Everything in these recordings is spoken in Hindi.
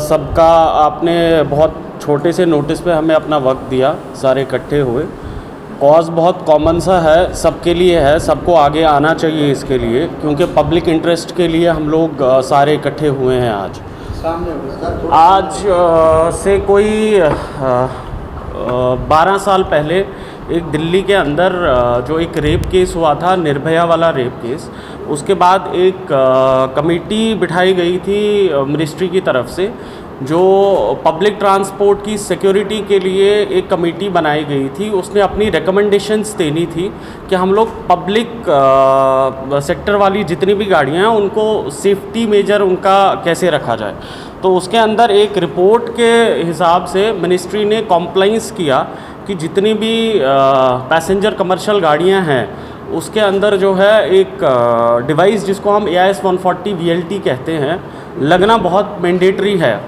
सबका आपने बहुत छोटे से नोटिस पे हमें अपना वक्त दिया, सारे इकट्ठे हुए। कॉज़ बहुत कॉमन सा है, सबके लिए है, सबको आगे आना चाहिए इसके लिए, क्योंकि पब्लिक इंटरेस्ट के लिए हम लोग सारे इकट्ठे हुए हैं आज से कोई 12 साल पहले एक दिल्ली के अंदर जो एक रेप केस हुआ था, निर्भया वाला रेप केस, उसके बाद एक कमेटी बिठाई गई थी मिनिस्ट्री की तरफ से, जो पब्लिक ट्रांसपोर्ट की सिक्योरिटी के लिए एक कमेटी बनाई गई थी। उसने अपनी रिकमेंडेशंस देनी थी कि हम लोग पब्लिक सेक्टर वाली जितनी भी गाड़ियाँ हैं उनको सेफ्टी मेजर उनका कैसे रखा जाए। तो उसके अंदर एक रिपोर्ट के हिसाब से मिनिस्ट्री ने कॉम्प्लाइंस किया कि जितनी भी पैसेंजर कमर्शियल गाड़ियाँ हैं उसके अंदर जो है एक डिवाइस जिसको हम AIS 140 VLT कहते हैं, लगना बहुत मैंडेटरी है,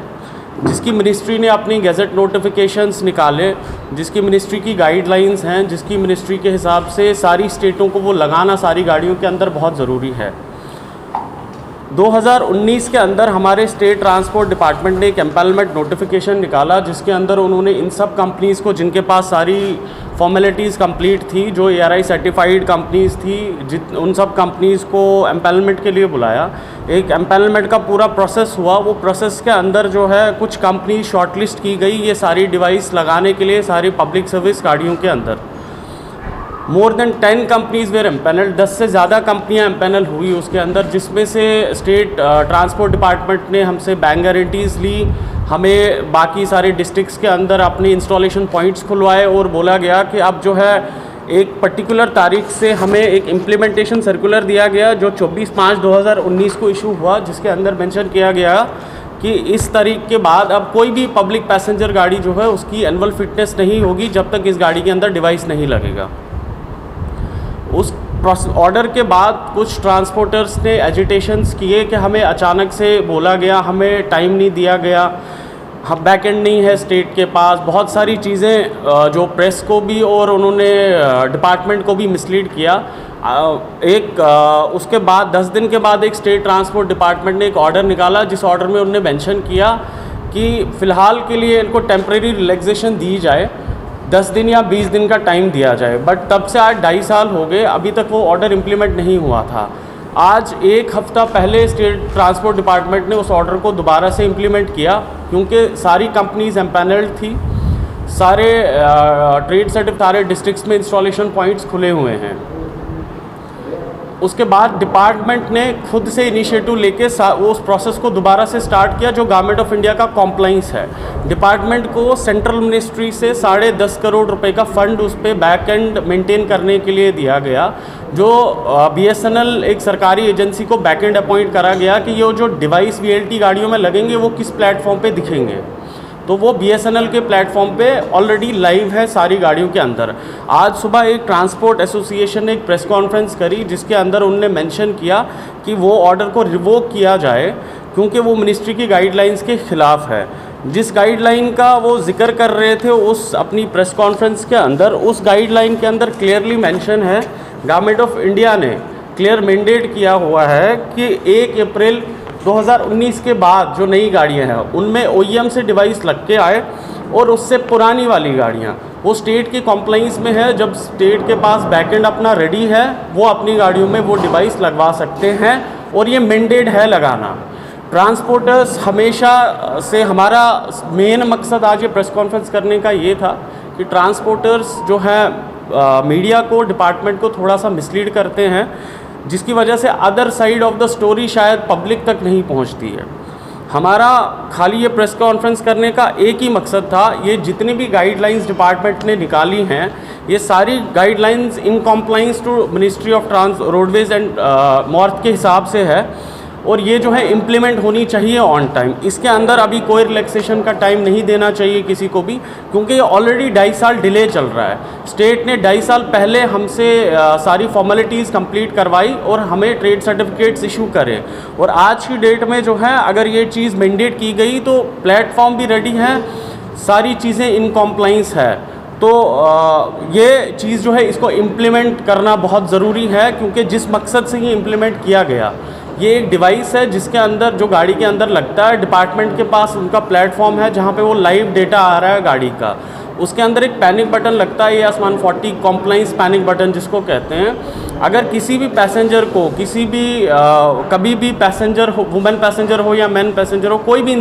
जिसकी मिनिस्ट्री ने अपनी गैजेट नोटिफिकेशंस निकाले, जिसकी मिनिस्ट्री की गाइडलाइंस हैं, जिसकी मिनिस्ट्री के हिसाब से सारी स्टेटों को वो लगाना सारी गाड़ियों के अंदर बहुत ज़रूरी है। 2019 के अंदर हमारे स्टेट ट्रांसपोर्ट डिपार्टमेंट ने एक एम्पैनलमेंट नोटिफिकेशन निकाला, जिसके अंदर उन्होंने इन सब कंपनीज़ को जिनके पास सारी फॉर्मेलिटीज़ कंप्लीट थी, जो ARI सर्टिफाइड कंपनीज़ थी, उन सब कंपनीज़ को एम्पैनलमेंट के लिए बुलाया। एक एम्पैनलमेंट का पूरा प्रोसेस हुआ। वो प्रोसेस के अंदर जो है कुछ कंपनी शॉर्टलिस्ट की गई ये सारी डिवाइस लगाने के लिए सारी पब्लिक सर्विस गाड़ियों के अंदर। More than 10 companies were empanelled, 10 से ज़्यादा कंपनियां एम्पैनल हुई उसके अंदर, जिसमें से स्टेट ट्रांसपोर्ट डिपार्टमेंट ने हमसे बैंक गारंटीज़ ली, हमें बाकी सारे डिस्ट्रिक्ट्स के अंदर अपने इंस्टॉलेशन पॉइंट्स खुलवाए और बोला गया कि अब जो है एक पर्टिकुलर तारीख से हमें एक इम्प्लीमेंटेशन सर्कुलर दिया गया जो 24/5/2019 को इशू हुआ, जिसके अंदर मेंशन किया गया कि इस तारीख के बाद अब कोई भी पब्लिक पैसेंजर गाड़ी जो है उसकी एनुअल फिटनेस नहीं होगी जब तक इस गाड़ी के अंदर डिवाइस नहीं लगेगा। उस ऑर्डर के बाद कुछ ट्रांसपोर्टर्स ने एजिटेशंस किए कि हमें अचानक से बोला गया, हमें टाइम नहीं दिया गया, हम बैक एंड नहीं है स्टेट के पास, बहुत सारी चीज़ें जो प्रेस को भी और उन्होंने डिपार्टमेंट को भी मिसलीड किया। उसके बाद 10 दिन के बाद एक स्टेट ट्रांसपोर्ट डिपार्टमेंट ने एक ऑर्डर निकाला, जिस ऑर्डर में उन्होंने मेंशन किया कि फ़िलहाल के लिए इनको टेम्प्रेरी रिलैक्सेशन दी जाए, 10 दिन या 20 दिन का टाइम दिया जाए। बट तब से आज 2.5 साल हो गए, अभी तक वो ऑर्डर इम्प्लीमेंट नहीं हुआ था। आज एक हफ़्ता पहले स्टेट ट्रांसपोर्ट डिपार्टमेंट ने उस ऑर्डर को दोबारा से इम्प्लीमेंट किया, क्योंकि सारी कंपनीज़ एम्पैनल्ड थी, सारे ट्रेड सर्टिफिकेट सारे डिस्ट्रिक्ट्स में इंस्टॉलेशन पॉइंट्स खुले हुए हैं। उसके बाद डिपार्टमेंट ने खुद से इनिशिएटिव लेके उस प्रोसेस को दोबारा से स्टार्ट किया, जो गवर्नमेंट ऑफ इंडिया का कॉम्प्लाइंस है। डिपार्टमेंट को सेंट्रल मिनिस्ट्री से 10.5 करोड़ रुपए का फंड उस पर बैक एंड मेंटेन करने के लिए दिया गया, जो BSNL एक सरकारी एजेंसी को बैक एंड अपॉइंट करा गया कि ये जो डिवाइस VLT गाड़ियों में लगेंगे वो किस प्लेटफॉर्म पे दिखेंगे। तो वो BSNL के प्लेटफॉर्म पे ऑलरेडी लाइव है सारी गाड़ियों के अंदर। आज सुबह एक ट्रांसपोर्ट एसोसिएशन ने एक प्रेस कॉन्फ्रेंस करी, जिसके अंदर उन्होंने मेंशन किया कि वो ऑर्डर को रिवोक किया जाए, क्योंकि वो मिनिस्ट्री की गाइडलाइंस के ख़िलाफ़ है। जिस गाइडलाइन का वो जिक्र कर रहे थे उस अपनी प्रेस कॉन्फ्रेंस के अंदर, उस गाइडलाइन के अंदर क्लियरली मेंशन है, गवर्नमेंट ऑफ इंडिया ने क्लियर मैंडेट किया हुआ है कि 1 अप्रैल 2019 के बाद जो नई गाड़ियां हैं उनमें OEM से डिवाइस लग के आए, और उससे पुरानी वाली गाड़ियां वो स्टेट के कॉम्प्लाइंस में है। जब स्टेट के पास बैकएंड अपना रेडी है, वो अपनी गाड़ियों में वो डिवाइस लगवा सकते हैं, और ये मैंडेट है लगाना। ट्रांसपोर्टर्स हमेशा से हमारा मेन मकसद आज ये प्रेस कॉन्फ्रेंस करने का ये था कि ट्रांसपोर्टर्स जो है मीडिया को, डिपार्टमेंट को थोड़ा सा मिसलीड करते हैं, जिसकी वजह से other side of the story शायद पब्लिक तक नहीं पहुंचती है। हमारा खाली ये प्रेस कॉन्फ्रेंस करने का एक ही मकसद था, ये जितनी भी गाइडलाइंस डिपार्टमेंट ने निकाली हैं, ये सारी guidelines in compliance to ministry of roadways and MoRTH के हिसाब से है, और ये जो है इम्प्लीमेंट होनी चाहिए ऑन टाइम। इसके अंदर अभी कोई रिलैक्सेशन का टाइम नहीं देना चाहिए किसी को भी, क्योंकि ये ऑलरेडी 2.5 साल डिले चल रहा है। स्टेट ने 2.5 साल पहले हमसे सारी फॉर्मेलिटीज़ कंप्लीट करवाई और हमें ट्रेड सर्टिफिकेट्स इशू करे, और आज की डेट में जो है अगर ये चीज़ मैंडेट की गई तो प्लेटफॉर्म भी रेडी है, सारी चीज़ें इन कॉम्प्लाइंस है। तो ये चीज़ जो है इसको इम्प्लीमेंट करना बहुत ज़रूरी है, क्योंकि जिस मकसद से ये इम्प्लीमेंट किया गया ये एक डिवाइस है जिसके अंदर, जो गाड़ी के अंदर लगता है, डिपार्टमेंट के पास उनका प्लेटफॉर्म है जहाँ पे वो लाइव डेटा आ रहा है गाड़ी का। उसके अंदर एक पैनिक बटन लगता है, ये AS140 कॉम्प्लाइंस पैनिक बटन जिसको कहते हैं। अगर किसी भी पैसेंजर को, किसी भी कभी भी पैसेंजर हो, वुमेन पैसेंजर हो या मैन पैसेंजर हो, कोई भी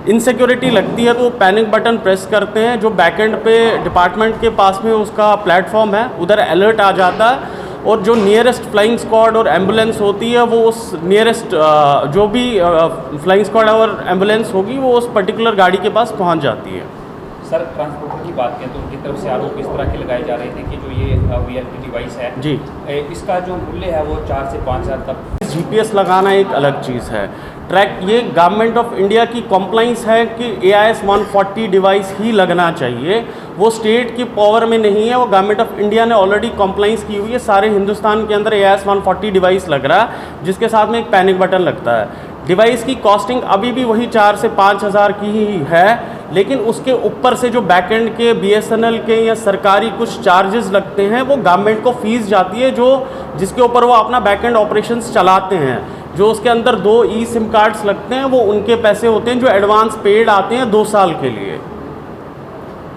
इनसिक्योरिटी लगती है तो वो पैनिक बटन प्रेस करते हैं। जो बैकएंड पे डिपार्टमेंट के पास में उसका प्लेटफॉर्म है, उधर अलर्ट आ जाता है और जो नियरेस्ट फ्लाइंग स्क्वाड और एम्बुलेंस होती है वो उस नियरेस्ट जो भी फ्लाइंग स्क्वाड और एम्बुलेंस होगी वो उस पर्टिकुलर गाड़ी के पास पहुंच जाती है। सर, ट्रांसपोर्टर की बात करें तो उनकी तरफ से आरोप इस तरह के लगाए जा रहे थे कि जो ये VLT डिवाइस है जी, इसका जो मूल्य है वो 4 से 5 हज़ार तक। GPS लगाना एक अलग चीज़ है। ट्रैक, ये गवर्नमेंट ऑफ इंडिया की कॉम्प्लाइंस है कि AS140 डिवाइस ही लगना चाहिए। वो स्टेट की पावर में नहीं है, वो गवर्नमेंट ऑफ इंडिया ने ऑलरेडी कॉम्प्लाइंस की हुई है। सारे हिंदुस्तान के अंदर AS140 डिवाइस लग रहा है जिसके साथ में एक पैनिक बटन लगता है। डिवाइस की कॉस्टिंग अभी भी वही 4 से 5 हज़ार की ही है, लेकिन उसके ऊपर से जो बैकएंड के BSNL के या सरकारी कुछ चार्जेस लगते हैं वो गवर्नमेंट को फीस जाती है, जो जिसके ऊपर वो अपना बैकएंड ऑपरेशंस चलाते हैं। जो उसके अंदर 2 eSIM कार्ड्स लगते हैं वो उनके पैसे होते हैं जो एडवांस पेड आते हैं 2 साल के लिए।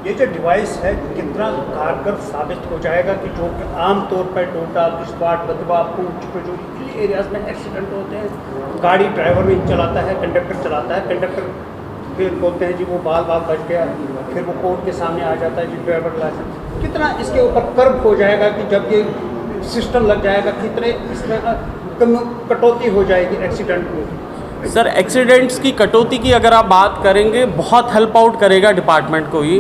ये जो डिवाइस है कितना कारगर साबित हो जाएगा कि जो कि आम तौर पर टोटा, किश्तवाड़, बदवा, पूंछ, जो एरियाज में एक्सीडेंट होते हैं, गाड़ी ड्राइवर नहीं चलाता है, कंडक्टर चलाता है, कंडक्टर फिर बोलते हैं जी वो बाल बच गया, फिर वो कोर्ट के सामने आ जाता है जी ड्राइवर लाइसेंस। कितना इसके ऊपर कर्व हो जाएगा कि जब ये सिस्टम लग जाएगा, कितने इसमें कटौती हो जाएगी एक्सीडेंट में। सर, एक्सीडेंट्स की कटौती की अगर आप बात करेंगे, बहुत हेल्प आउट करेगा डिपार्टमेंट को ही।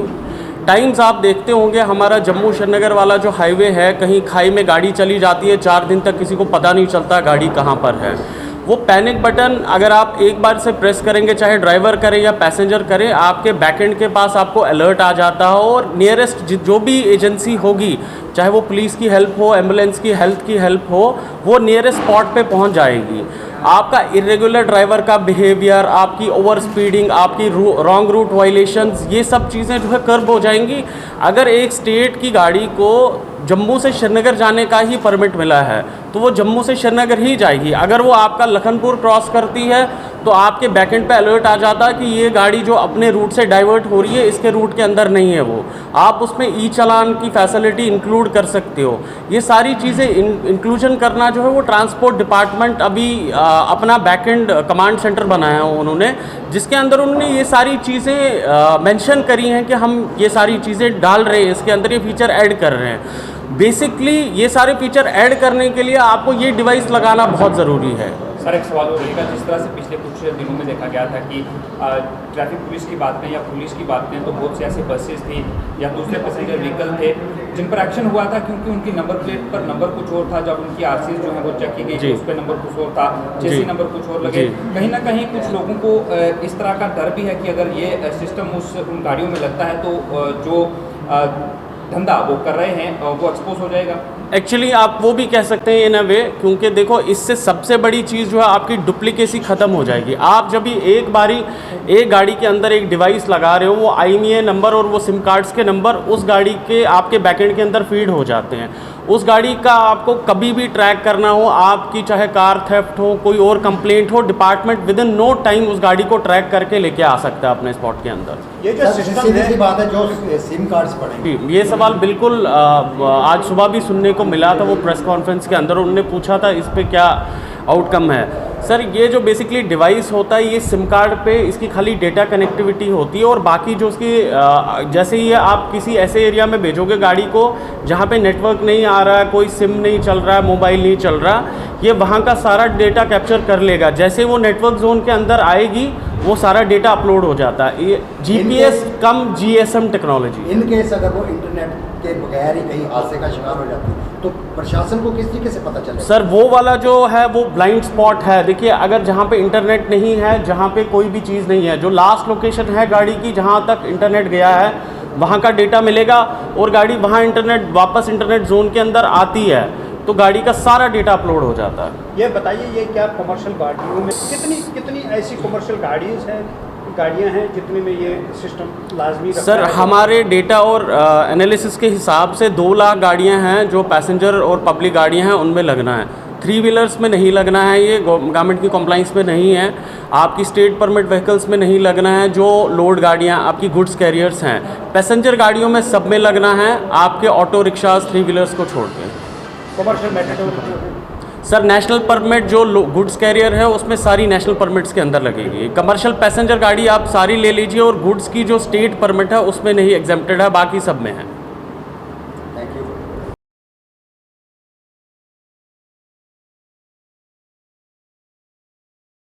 टाइम्स आप देखते होंगे, हमारा जम्मू श्रीनगर वाला जो हाईवे है, कहीं खाई में गाड़ी चली जाती है, 4 दिन तक किसी को पता नहीं चलता गाड़ी कहाँ पर है। वो पैनिक बटन अगर आप एक बार से प्रेस करेंगे, चाहे ड्राइवर करे या पैसेंजर करे, आपके बैकएंड के पास आपको अलर्ट आ जाता हो और नियरेस्ट जो भी एजेंसी होगी, चाहे वो पुलिस की हेल्प हो, एम्बुलेंस की हेल्थ की हेल्प हो, वो नियरेस्ट स्पॉट पे पहुंच जाएगी। आपका इरेगुलर ड्राइवर का बिहेवियर, आपकी ओवर स्पीडिंग, आपकी रॉन्ग रूट वायलेशंस, ये सब चीज़ें जो है कर्ब हो जाएंगी। अगर एक स्टेट की गाड़ी को जम्मू से श्रीनगर जाने का ही परमिट मिला है तो वो जम्मू से श्रीनगर ही जाएगी। अगर वो आपका लखनपुर क्रॉस करती है तो आपके बैकएंड पे अलर्ट आ जाता है कि ये गाड़ी जो अपने रूट से डाइवर्ट हो रही है, इसके रूट के अंदर नहीं है वो। आप उसमें ई-चालान की फैसिलिटी इंक्लूड कर सकते हो। ये सारी चीज़ें इंक्लूजन करना जो है वो ट्रांसपोर्ट डिपार्टमेंट अभी अपना बैकएंड कमांड सेंटर बनाया है उन्होंने, जिसके अंदर उन्होंने ये सारी चीज़ें मेंशन करी हैं कि हम ये सारी चीज़ें डाल रहे हैं, इसके अंदर ये फीचर ऐड कर रहे हैं। बेसिकली ये सारे फीचर ऐड करने के लिए आपको ये डिवाइस लगाना बहुत ज़रूरी है। सर, एक सवाल और रहेगा, जिस तरह से पिछले कुछ दिनों में देखा गया था कि ट्रैफिक पुलिस की बात करें या पुलिस की बात करें तो बहुत से ऐसे बसेस थी या दूसरे पैसेंजर व्हीकल थे जिन पर एक्शन हुआ था क्योंकि उनकी नंबर प्लेट पर नंबर कुछ और था। जब उनकी RCs जो है वो चेक की गई तो उस पर नंबर कुछ और था, चेसी नंबर कुछ और लगे। कहीं ना कहीं कुछ लोगों को इस तरह का डर भी है कि अगर ये सिस्टम उन गाड़ियों में लगता है तो जो धंधा वो कर रहे हैं वो एक्सपोज हो जाएगा। एक्चुअली आप वो भी कह सकते हैं इन अ वे, क्योंकि देखो इससे सबसे बड़ी चीज़ जो है आपकी डुप्लीकेसी ख़त्म हो जाएगी। आप जब भी एक बारी एक गाड़ी के अंदर एक डिवाइस लगा रहे हो, वो IMEI नंबर और वो सिम कार्ड्स के नंबर उस गाड़ी के आपके बैकएंड के अंदर फीड हो जाते हैं। उस गाड़ी का आपको कभी भी ट्रैक करना हो, आपकी चाहे कार थेफ्ट हो, कोई और कंप्लेंट हो, department within no time उस गाड़ी को ट्रैक करके लेके आ सकता है अपने स्पॉट के अंदर। ये जो सिस्टम है, बात है जो सिम कार्ड्स पड़े, ये सवाल बिल्कुल आज सुबह भी सुनने को मिला था, वो प्रेस कॉन्फ्रेंस के अंदर उन्होंने पूछा था इस पे क्या आउटकम है। सर, ये जो बेसिकली डिवाइस होता है, ये सिम कार्ड पे इसकी खाली डेटा कनेक्टिविटी होती है और बाकी जो उसकी जैसे ही आप किसी ऐसे एरिया में भेजोगे गाड़ी को जहाँ पे नेटवर्क नहीं आ रहा है, कोई सिम नहीं चल रहा है, मोबाइल नहीं चल रहा, ये वहाँ का सारा डेटा कैप्चर कर लेगा। जैसे वो नेटवर्क जोन के अंदर आएगी वो सारा डेटा अपलोड हो जाता है। ये GPS come GSM technology. In case अगर वो इंटरनेट के बगैर ही कहीं हादसे का शिकार हो जाती है तो प्रशासन को किस तरीके से पता चलेगा? सर, वो वाला जो है वो ब्लाइंड स्पॉट है। देखिए, अगर जहाँ पे इंटरनेट नहीं है, जहाँ पे कोई भी चीज़ नहीं है, जो लास्ट लोकेशन है गाड़ी की जहाँ तक इंटरनेट गया है वहाँ का डेटा मिलेगा और गाड़ी वहाँ वापस इंटरनेट जोन के अंदर आती है तो गाड़ी का सारा डेटा अपलोड हो जाता है। ये बताइए, ये क्या कमर्शियल गाड़ियों में कितनी ऐसी कमर्शियल गाड़ियाँ हैं जितने में ये सिस्टम लाजमी रखता सर, है? हमारे डेटा और एनालिसिस के हिसाब से 2 लाख गाड़ियाँ हैं जो पैसेंजर और पब्लिक गाड़ियाँ हैं उनमें लगना है। 3 व्हीलर्स में नहीं लगना है, ये गवर्नमेंट की कॉम्प्लाइंस में नहीं है। आपकी स्टेट परमिट व्हीकल्स में नहीं लगना है, जो लोड गाड़ियाँ आपकी गुड्स कैरियर्स हैं। पैसेंजर गाड़ियों में सब में लगना है, आपके ऑटो रिक्शाज 3 व्हीलर्स को छोड़ के। Commercial Matador sir national permit जो गुड्स कैरियर है उसमें सारी नेशनल परमिट्स के अंदर लगेगी। कमर्शियल पैसेंजर गाड़ी आप सारी ले लीजिए, और गुड्स की जो स्टेट परमिट है उसमें नहीं एग्जेम्प्टेड है, बाकी सब में है। Thank you.